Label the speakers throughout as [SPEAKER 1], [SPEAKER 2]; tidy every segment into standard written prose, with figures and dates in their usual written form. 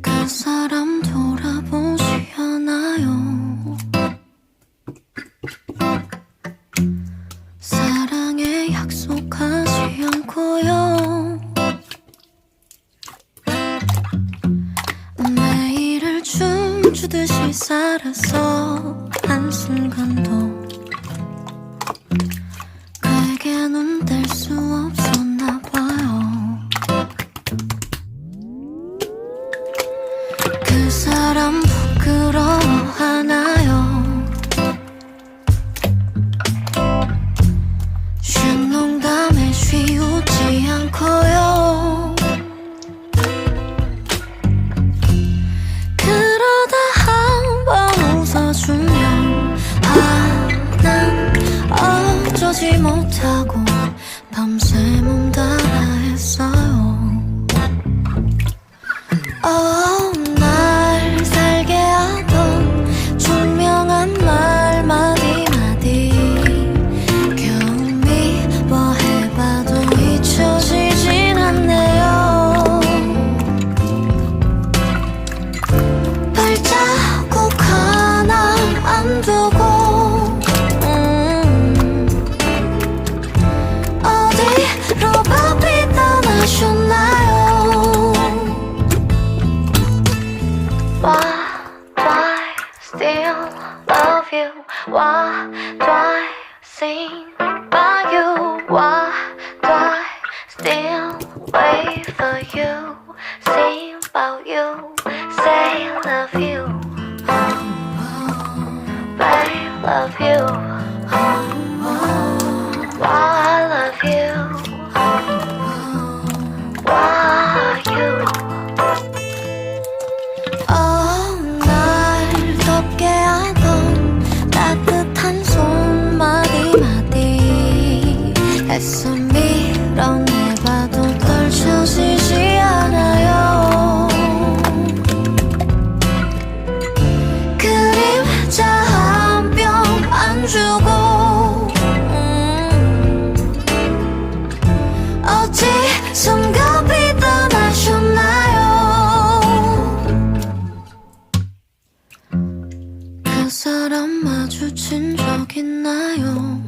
[SPEAKER 1] 그 사람 돌아보시려나요? 사랑에 약속하지 않고요. 매일을 춤추듯이 살아서 한순간도 그에게 눈 뗄 수 없었나 봐요. 그 사람 부끄러워하나요? 쉰 농담에 쉬우지 않고요. 그러다 한번 웃어주면 난 어쩌지 못하고 밤새 몸달아 했어요. 날 살게 하던 총명한 말 마디마디 겨우 미워해봐도 잊혀지진 않네요. 발자국 하나 안 두고 어디로 바삐 떠나셨나요? Why do I still love you? Why do I sing by you? Why do I still wait for you? Sing about you, say love you, babe love you. Why I love you? Why you? 날 덥게 하던 따뜻한 손 마디마디 애써 밀어내봐도 떨쳐지지 않아요. 그림자 한 뼘 안 주고 어디선가 떠나셨나요? 그 사람 마주친 적 있나요?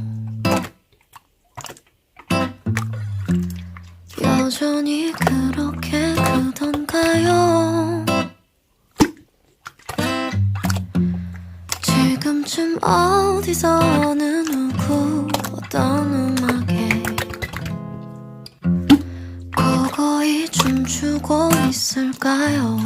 [SPEAKER 1] 여전히 그렇게 크던가요? 지금쯤 어디서 어느 누구 어떤 음악에 고고히 춤추고 있을까요?